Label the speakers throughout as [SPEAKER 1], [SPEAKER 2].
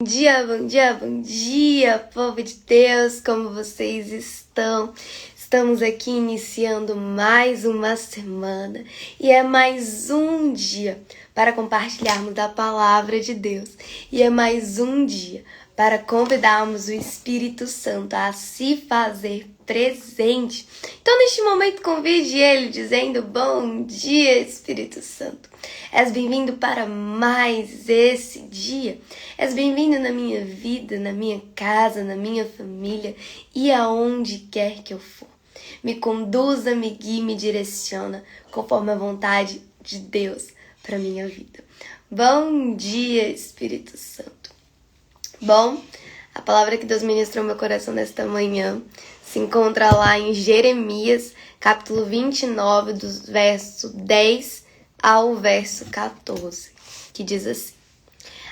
[SPEAKER 1] Bom dia, bom dia, povo de Deus, como vocês estão? Estamos aqui iniciando mais uma semana e é mais um dia para compartilharmos da palavra de Deus e é mais um dia para convidarmos o Espírito Santo a se fazer presente. Então, neste momento, convide ele dizendo: bom dia, Espírito Santo. És bem-vindo para mais esse dia. És bem-vindo na minha vida, na minha casa, na minha família e aonde quer que eu for. Me conduza, me guie, me direciona conforme a vontade de Deus para minha vida. Bom dia, Espírito Santo. Bom, a palavra que Deus ministrou no meu coração nesta manhã se encontra lá em Jeremias, capítulo 29, dos versos 10 ao verso 14, que diz assim: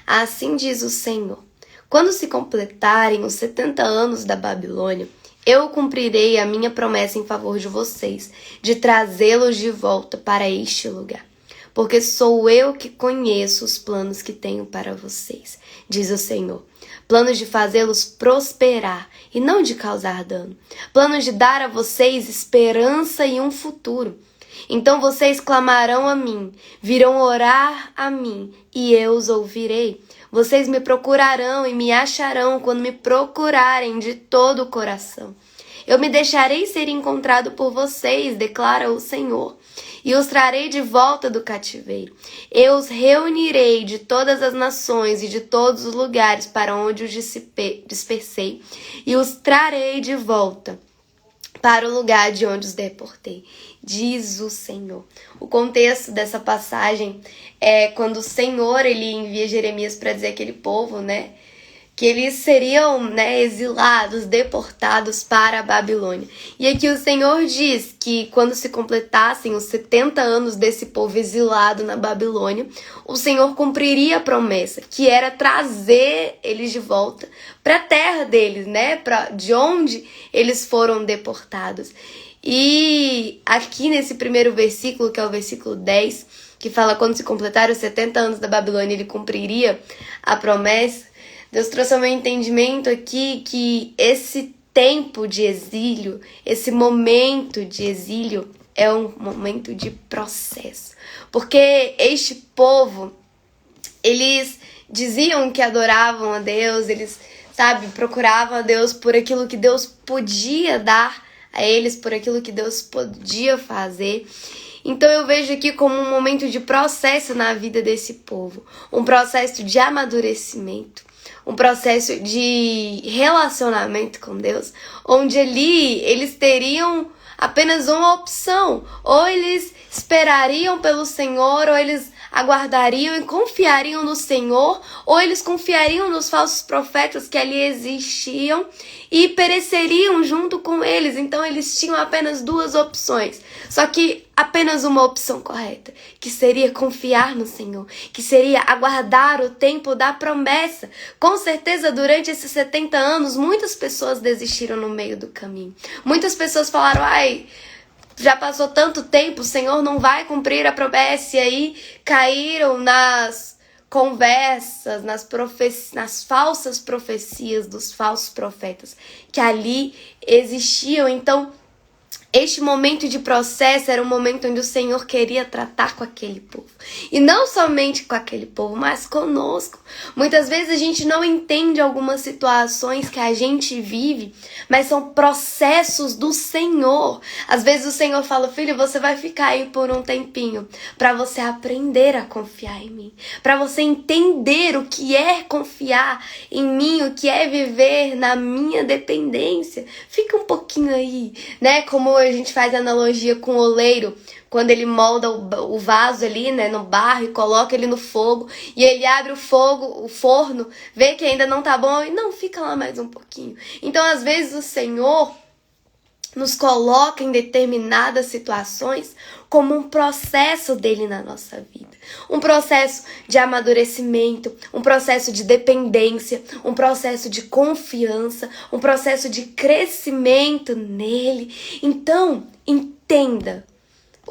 [SPEAKER 1] assim diz o Senhor, quando se completarem os 70 anos da Babilônia, eu cumprirei a minha promessa em favor de vocês, de trazê-los de volta para este lugar. Porque sou eu que conheço os planos que tenho para vocês, diz o Senhor. Planos de fazê-los prosperar e não de causar dano. Planos de dar a vocês esperança e um futuro. Então vocês clamarão a mim, virão orar a mim e eu os ouvirei. Vocês me procurarão e me acharão quando me procurarem de todo o coração. Eu me deixarei ser encontrado por vocês, declara o Senhor, e os trarei de volta do cativeiro. Eu os reunirei de todas as nações e de todos os lugares para onde os dispersei, e os trarei de volta para o lugar de onde os deportei, diz o Senhor. O contexto dessa passagem é quando o Senhor ele envia Jeremias para dizer àquele povo, que eles seriam, exilados, deportados para a Babilônia. E aqui o Senhor diz que quando se completassem os 70 anos desse povo exilado na Babilônia, o Senhor cumpriria a promessa, que era trazer eles de volta para a terra deles, de onde eles foram deportados. E aqui nesse primeiro versículo, que é o versículo 10, que fala quando se completarem os 70 anos da Babilônia, ele cumpriria a promessa. Deus trouxe ao meu entendimento aqui que esse tempo de exílio, esse momento de exílio é um momento de processo. Porque este povo, eles diziam que adoravam a Deus, eles, procuravam a Deus por aquilo que Deus podia dar a eles, por aquilo que Deus podia fazer. Então eu vejo aqui como um momento de processo na vida desse povo, um processo de amadurecimento, um processo de relacionamento com Deus, onde ali eles teriam apenas uma opção: ou eles esperariam pelo Senhor, ou eles aguardariam e confiariam no Senhor, ou eles confiariam nos falsos profetas que ali existiam e pereceriam junto com eles. Então eles tinham apenas duas opções, só que apenas uma opção correta, que seria confiar no Senhor, que seria aguardar o tempo da promessa. Com certeza, durante esses 70 anos, muitas pessoas desistiram no meio do caminho. Muitas pessoas falaram: já passou tanto tempo, o Senhor não vai cumprir a promessa. E aí caíram nas conversas, nas falsas profecias dos falsos profetas que ali existiam. Então, este momento de processo era um momento onde o Senhor queria tratar com aquele povo. E não somente com aquele povo, mas conosco. Muitas vezes a gente não entende algumas situações que a gente vive, mas são processos do Senhor. Às vezes o Senhor fala: filho, você vai ficar aí por um tempinho para você aprender a confiar em mim, para você entender o que é confiar em mim, o que é viver na minha dependência. Fica um pouquinho aí, como a gente faz analogia com o oleiro, quando ele molda o vaso ali, no barro, e coloca ele no fogo, e ele abre o forno, vê que ainda não tá bom, e não, fica lá mais um pouquinho. Então, às vezes, o Senhor nos coloca em determinadas situações como um processo dele na nossa vida. Um processo de amadurecimento, um processo de dependência, um processo de confiança, um processo de crescimento nele. Então, entenda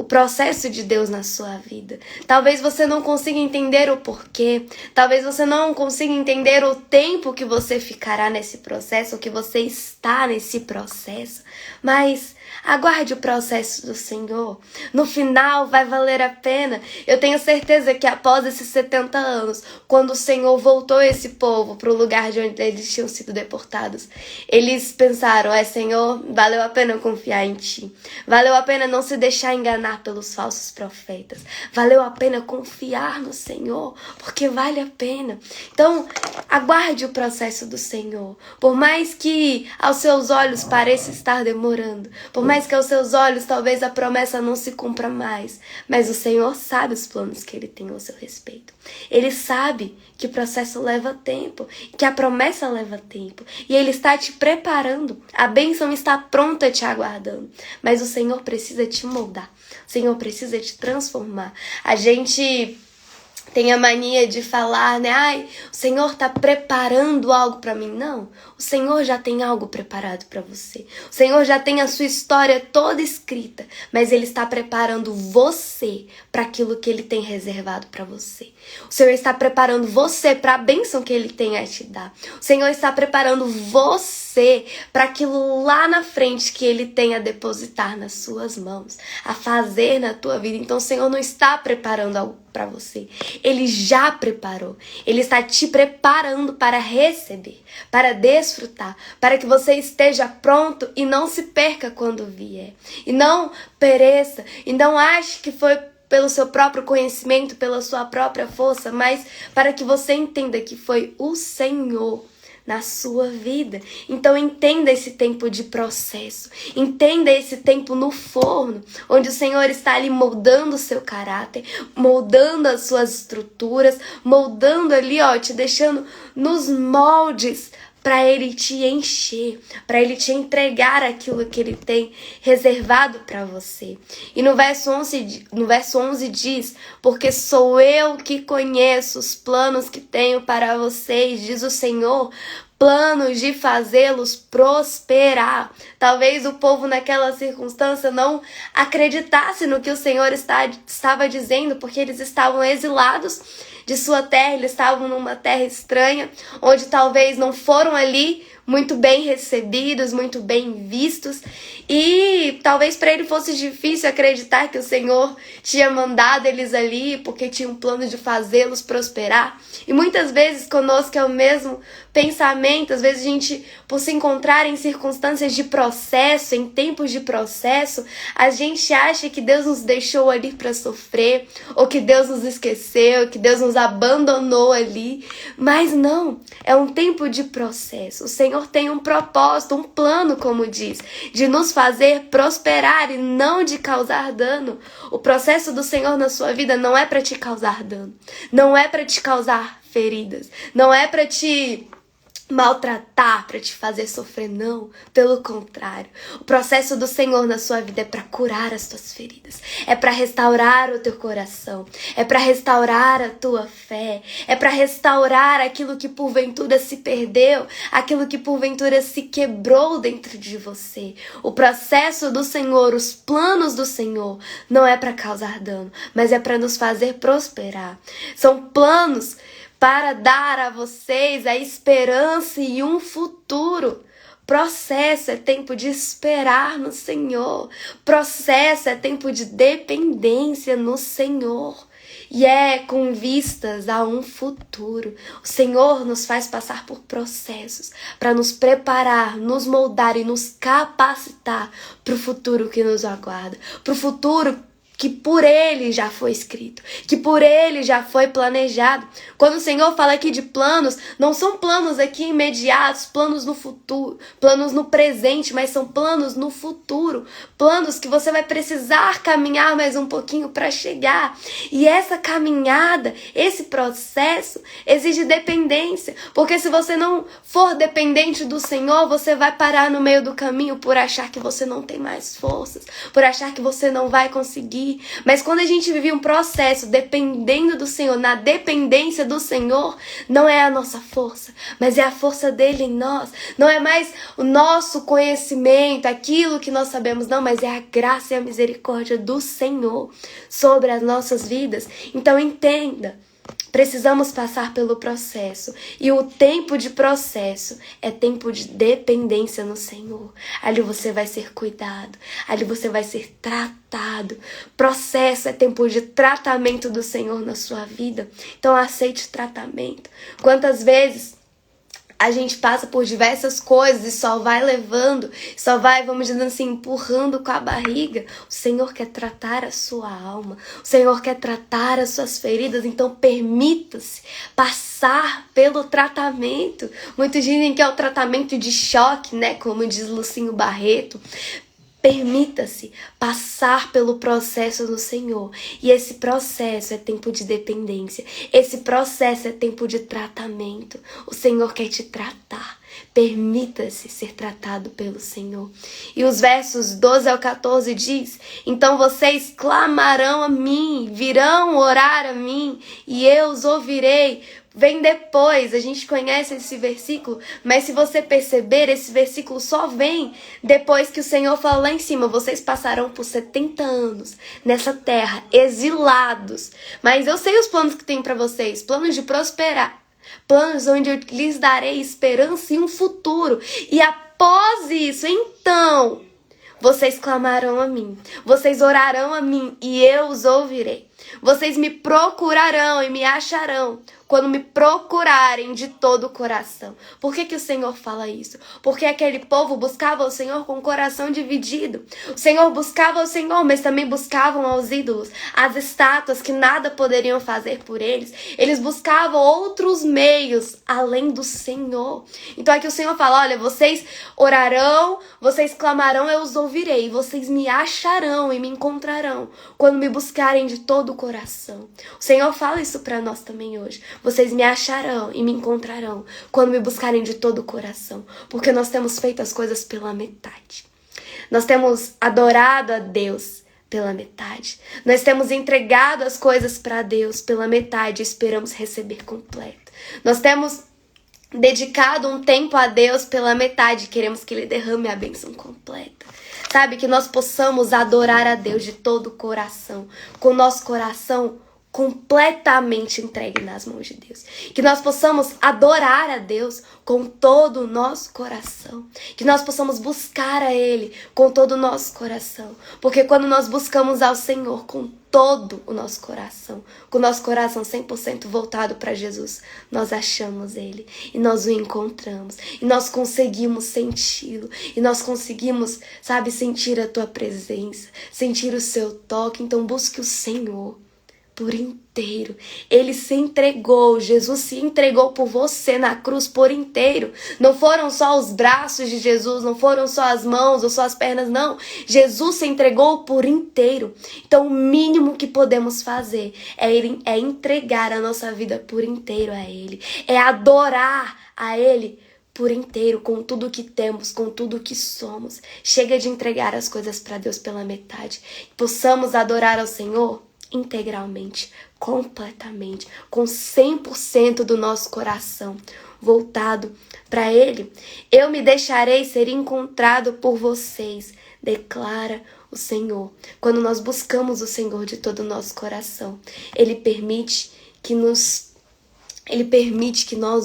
[SPEAKER 1] o processo de Deus na sua vida. Talvez você não consiga entender o porquê, talvez você não consiga entender o tempo que você ficará nesse processo, que você está nesse processo, mas aguarde o processo do Senhor. No final vai valer a pena. Eu tenho certeza que após esses 70 anos, quando o Senhor voltou esse povo para o lugar de onde eles tinham sido deportados, eles pensaram, Senhor, valeu a pena confiar em Ti. Valeu a pena não se deixar enganar pelos falsos profetas. Valeu a pena confiar no Senhor, porque vale a pena. Então, aguarde o processo do Senhor. Por mais que aos seus olhos pareça estar demorando, por mais que aos seus olhos talvez a promessa não se cumpra mais, mas o Senhor sabe os planos que Ele tem ao seu respeito. Ele sabe que o processo leva tempo, que a promessa leva tempo, e Ele está te preparando. A bênção está pronta te aguardando, mas o Senhor precisa te moldar, o Senhor precisa te transformar. A gente tem a mania de falar, né? O Senhor está preparando algo para mim. Não, o Senhor já tem algo preparado para você. O Senhor já tem a sua história toda escrita, mas Ele está preparando você para aquilo que Ele tem reservado para você. O Senhor está preparando você para a bênção que Ele tem a te dar. O Senhor está preparando você para aquilo lá na frente que Ele tem a depositar nas suas mãos, a fazer na tua vida. Então o Senhor não está preparando algo para você. Ele já preparou. Ele está te preparando para receber, para desfrutar, para que você esteja pronto e não se perca quando vier. E não pereça, e não ache que foi pelo seu próprio conhecimento, pela sua própria força, mas para que você entenda que foi o Senhor na sua vida. Então entenda esse tempo de processo, entenda esse tempo no forno, onde o Senhor está ali moldando o seu caráter, moldando as suas estruturas, moldando ali, te deixando nos moldes para Ele te encher, para Ele te entregar aquilo que Ele tem reservado para você. E no verso 11 diz, porque sou eu que conheço os planos que tenho para vocês, diz o Senhor, planos de fazê-los prosperar. Talvez o povo naquela circunstância não acreditasse no que o Senhor estava dizendo, porque eles estavam exilados de sua terra, eles estavam numa terra estranha, onde talvez não foram ali muito bem recebidos, muito bem vistos, e talvez para ele fosse difícil acreditar que o Senhor tinha mandado eles ali porque tinha um plano de fazê-los prosperar. E muitas vezes conosco é o mesmo pensamento. Às vezes a gente, por se encontrar em circunstâncias de processo, em tempos de processo, a gente acha que Deus nos deixou ali para sofrer, ou que Deus nos esqueceu, que Deus nos abandonou ali, mas não, é um tempo de processo. O Senhor tem um propósito, um plano, como diz, de nos fazer prosperar e não de causar dano. O processo do Senhor na sua vida não é para te causar dano, não é para te causar feridas, não é para te maltratar, para te fazer sofrer, não. Pelo contrário, o processo do Senhor na sua vida é para curar as tuas feridas, é para restaurar o teu coração, é para restaurar a tua fé, é para restaurar aquilo que porventura se perdeu, aquilo que porventura se quebrou dentro de você. O processo do Senhor, os planos do Senhor não é para causar dano, mas é para nos fazer prosperar. São planos para dar a vocês a esperança e um futuro. Processo é tempo de esperar no Senhor. Processo é tempo de dependência no Senhor. E é com vistas a um futuro. O Senhor nos faz passar por processos para nos preparar, nos moldar e nos capacitar para o futuro que nos aguarda. Para o futuro que por Ele já foi escrito, que por Ele já foi planejado. Quando o Senhor fala aqui de planos, não são planos aqui imediatos, planos no futuro, planos no presente, mas são planos no futuro, planos que você vai precisar caminhar mais um pouquinho para chegar. E essa caminhada, esse processo exige dependência, porque se você não for dependente do Senhor, você vai parar no meio do caminho por achar que você não tem mais forças, por achar que você não vai conseguir, conseguir. Mas quando a gente vive um processo dependendo do Senhor, na dependência do Senhor, não é a nossa força, mas é a força dele em nós. Não é mais o nosso conhecimento, aquilo que nós sabemos, não, mas é a graça e a misericórdia do Senhor sobre as nossas vidas. Então entenda, precisamos passar pelo processo. E o tempo de processo é tempo de dependência no Senhor. Ali você vai ser cuidado. Ali você vai ser tratado. Processo é tempo de tratamento do Senhor na sua vida. Então aceite o tratamento. Quantas vezes a gente passa por diversas coisas e só vai levando, só vai, vamos dizer assim, empurrando com a barriga. O Senhor quer tratar a sua alma, o Senhor quer tratar as suas feridas, então permita-se passar pelo tratamento. Muitos dizem que é o tratamento de choque, né? Como diz Lucinho Barreto. Permita-se passar pelo processo do Senhor. E esse processo é tempo de dependência. Esse processo é tempo de tratamento. O Senhor quer te tratar. Permita-se ser tratado pelo Senhor. E os versos 12 ao 14 diz: então vocês clamarão a mim, virão orar a mim, e eu os ouvirei. Vem depois, a gente conhece esse versículo, mas se você perceber, esse versículo só vem depois que o Senhor fala lá em cima: vocês passarão por 70 anos nessa terra, exilados, mas eu sei os planos que tenho para vocês, planos de prosperar, planos onde eu lhes darei esperança e um futuro, e após isso, então, vocês clamarão a mim, vocês orarão a mim e eu os ouvirei. Vocês me procurarão e me acharão quando me procurarem de todo o coração. Por que o Senhor fala isso? Porque aquele povo buscava o Senhor com o coração dividido. O Senhor buscava o Senhor, mas também buscavam aos ídolos, as estátuas que nada poderiam fazer por eles. Eles buscavam outros meios além do Senhor. Então aqui o Senhor fala: olha, vocês orarão, vocês clamarão, eu os ouvirei. Vocês me acharão e me encontrarão quando me buscarem de todo o coração. O Senhor fala isso para nós também hoje. Vocês me acharão e me encontrarão quando me buscarem de todo o coração. Porque nós temos feito as coisas pela metade. Nós temos adorado a Deus pela metade. Nós temos entregado as coisas para Deus pela metade e esperamos receber completo. Nós temos dedicado um tempo a Deus pela metade, queremos que Ele derrame a bênção completa. Sabe, que nós possamos adorar a Deus de todo o coração, com o nosso coração completamente entregue nas mãos de Deus. Que nós possamos adorar a Deus com todo o nosso coração. Que nós possamos buscar a Ele com todo o nosso coração. Porque quando nós buscamos ao Senhor com todo o nosso coração, com o nosso coração 100% voltado para Jesus, nós achamos Ele e nós o encontramos. E nós conseguimos senti-lo. E nós conseguimos, sabe, sentir a Tua presença, sentir o Seu toque. Então busque o Senhor por inteiro. Ele se entregou, Jesus se entregou por você na cruz por inteiro. Não foram só os braços de Jesus, não foram só as mãos ou só as pernas, não. Jesus se entregou por inteiro. Então o mínimo que podemos fazer é entregar a nossa vida por inteiro a Ele. É adorar a Ele por inteiro, com tudo que temos, com tudo que somos. Chega de entregar as coisas para Deus pela metade. Possamos adorar ao Senhor integralmente, completamente, com 100% do nosso coração voltado para Ele. Eu me deixarei ser encontrado por vocês, declara o Senhor. Quando nós buscamos o Senhor de todo o nosso coração, Ele permite que nós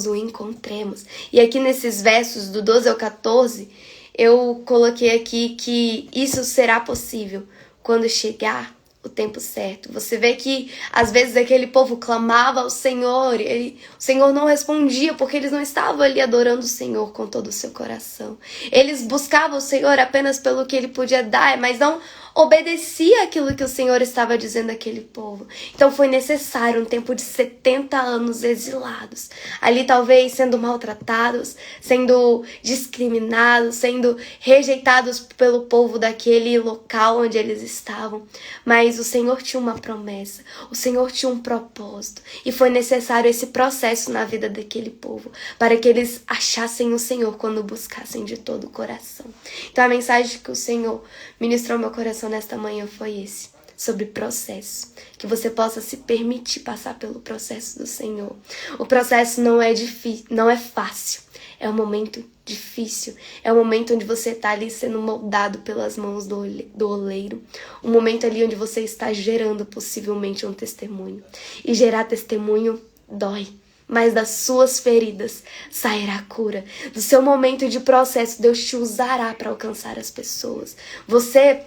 [SPEAKER 1] o encontremos. E aqui nesses versos do 12 ao 14, eu coloquei aqui que isso será possível quando chegar o tempo certo. Você vê que às vezes aquele povo clamava ao Senhor, o Senhor não respondia porque eles não estavam ali adorando o Senhor com todo o seu coração. Eles buscavam o Senhor apenas pelo que Ele podia dar, mas não obedecia aquilo que o Senhor estava dizendo àquele povo. Então foi necessário um tempo de 70 anos exilados, ali talvez sendo maltratados, sendo discriminados, sendo rejeitados pelo povo daquele local onde eles estavam. Mas o Senhor tinha uma promessa, o Senhor tinha um propósito, e foi necessário esse processo na vida daquele povo, para que eles achassem o Senhor quando buscassem de todo o coração. Então a mensagem que o Senhor ministrou ao meu coração nesta manhã foi esse: sobre processo, que você possa se permitir passar pelo processo do Senhor. O processo não é difícil, não é fácil, é um momento difícil, é um momento onde você está ali sendo moldado pelas mãos do oleiro, um momento ali onde você está gerando possivelmente um testemunho, e gerar testemunho dói. Mas das suas feridas sairá cura. Do seu momento de processo, Deus te usará para alcançar as pessoas. Você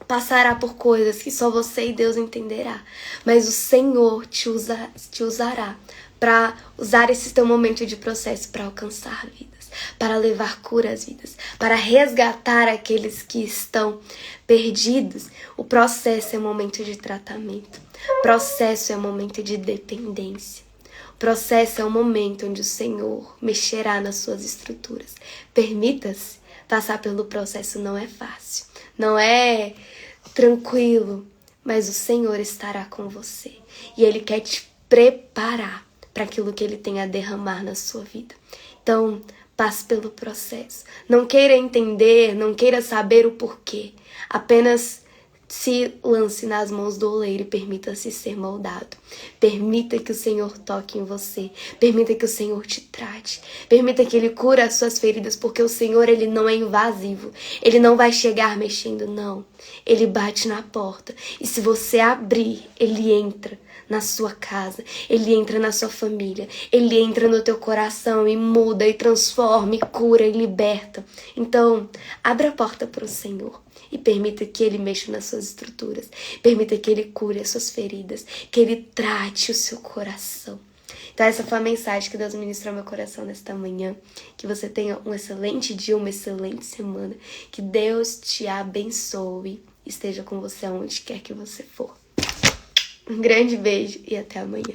[SPEAKER 1] passará por coisas que só você e Deus entenderá. Mas o Senhor te usará para usar esse teu momento de processo para alcançar vidas, para levar cura às vidas, para resgatar aqueles que estão perdidos. O processo é um momento de tratamento. O processo é um momento de dependência. O processo é um momento onde o Senhor mexerá nas suas estruturas. Permita-se passar pelo processo, não é fácil, não é tranquilo, mas o Senhor estará com você. E Ele quer te preparar para aquilo que Ele tem a derramar na sua vida. Então, passe pelo processo. Não queira entender, não queira saber o porquê. Apenas se lance nas mãos do oleiro e permita-se ser moldado. Permita que o Senhor toque em você. Permita que o Senhor te trate. Permita que Ele cure as suas feridas, porque o Senhor, Ele não é invasivo. Ele não vai chegar mexendo, não. Ele bate na porta. E se você abrir, Ele entra na sua casa. Ele entra na sua família. Ele entra no teu coração e muda, e transforma, e cura, e liberta. Então, abra a porta para o Senhor. E permita que Ele mexa nas suas estruturas. Permita que Ele cure as suas feridas. Que Ele trate o seu coração. Então essa foi a mensagem que Deus ministrou ao meu coração nesta manhã. Que você tenha um excelente dia, uma excelente semana. Que Deus te abençoe. Esteja com você aonde quer que você for. Um grande beijo e até amanhã.